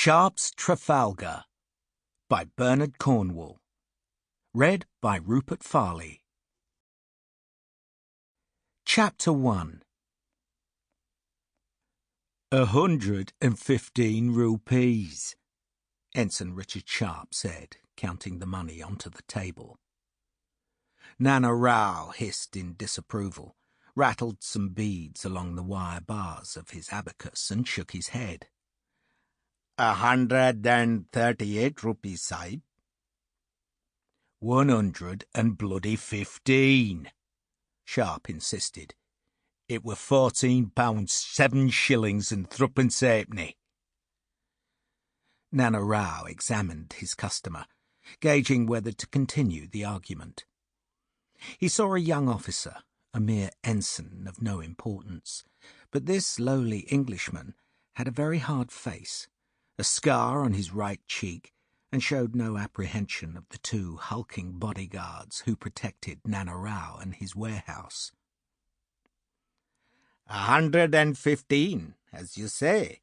SHARPE'S Trafalgar by Bernard Cornwell. Read by Rupert Farley. Chapter 1. 115 rupees, Ensign Richard Sharpe said, counting the money onto the table. Nana Rao hissed in disapproval, rattled some beads along the wire bars of his abacus, and shook his head. 138 rupees, Sahib. 115, Sharpe insisted. It were £14, 7 shillings and threepence halfpenny. Nana Rao examined his customer, gauging whether to continue the argument. He saw a young officer, a mere ensign of no importance, but this lowly Englishman had a very hard face, a scar on his right cheek, and showed no apprehension of the 2 hulking bodyguards who protected Nana Rao and his warehouse. 115, as you say,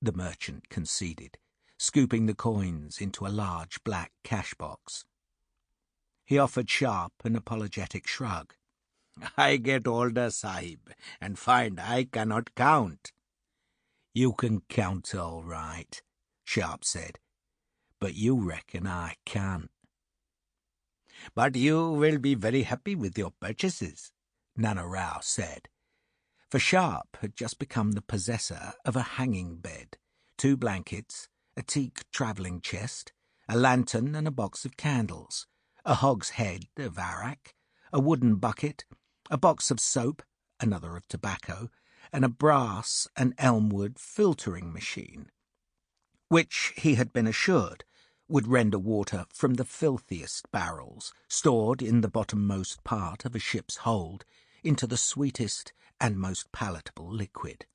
the merchant conceded, scooping the coins into a large black cash box. He offered Sharpe an apologetic shrug. I get older, Sahib, and find I cannot count. You can count all right, Sharpe said, but you reckon I can't. But you will be very happy with your purchases, Nana Rao said, for Sharpe had just become the possessor of a hanging bed, 2 blankets, a teak travelling chest, a lantern and a box of candles, a hogshead of arrack, a wooden bucket, a box of soap, another of tobacco, and a brass and elmwood filtering machine, which he had been assured would render water from the filthiest barrels, stored in the bottommost part of a ship's hold, into the sweetest and most palatable liquid.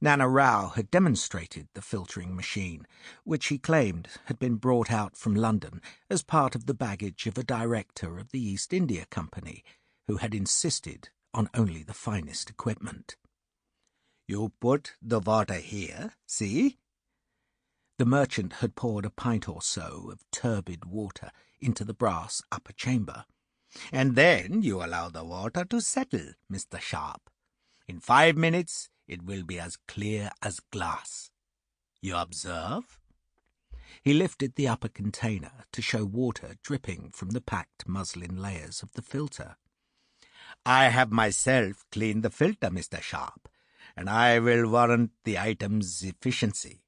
Nana Rao had demonstrated the filtering machine, which he claimed had been brought out from London as part of the baggage of a director of the East India Company, who had insisted on only the finest equipment. You put the water here, see? The merchant had poured a pint or so of turbid water into the brass upper chamber. And then you allow the water to settle, Mr. Sharpe. In 5 minutes it will be as clear as glass. You observe? He lifted the upper container to show water dripping from the packed muslin layers of the filter. I have myself cleaned the filter, Mr. Sharpe, and I will warrant the item's efficiency.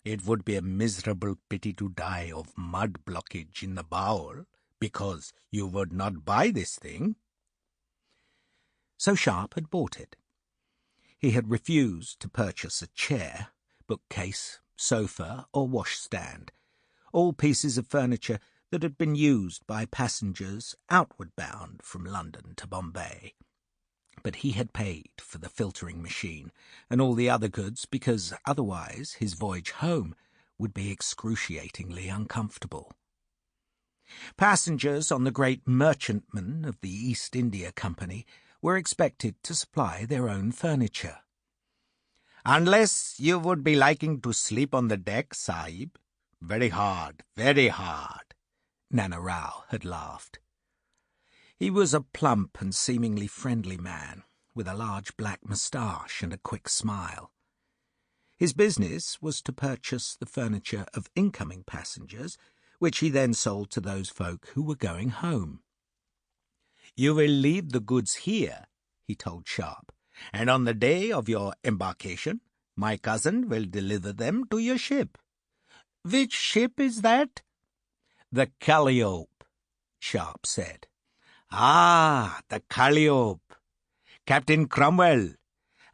It would be a miserable pity to die of mud blockage in the bowel, because you would not buy this thing. So Sharpe had bought it. He had refused to purchase a chair, bookcase, sofa, or washstand, all pieces of furniture that had been used by passengers outward bound from London to Bombay. But he had paid for the filtering machine and all the other goods because otherwise his voyage home would be excruciatingly uncomfortable. Passengers on the great merchantman of the East India Company were expected to supply their own furniture. Unless you would be liking to sleep on the deck, Sahib. Very hard, Nana Rao had laughed. He was a plump and seemingly friendly man, with a large black moustache and a quick smile. His business was to purchase the furniture of incoming passengers, which he then sold to those folk who were going home. You will leave the goods here, he told Sharpe, and on the day of your embarkation, my cousin will deliver them to your ship. Which ship is that? The Calliope, Sharpe said. Ah, the Calliope. Captain Cornwell.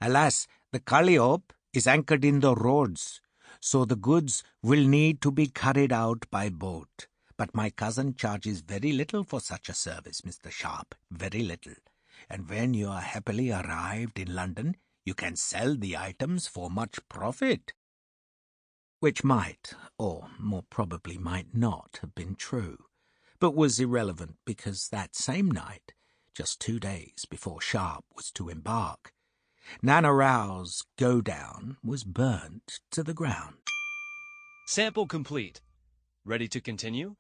Alas, the Calliope is anchored in the roads, so the goods will need to be carried out by boat. But my cousin charges very little for such a service, Mr. Sharpe, very little. And when you are happily arrived in London, you can sell the items for much profit. Which might, or more probably might not, have been true, but was irrelevant because that same night, just 2 days before Sharpe was to embark, Nana Rao's go-down was burnt to the ground. Sample complete. Ready to continue?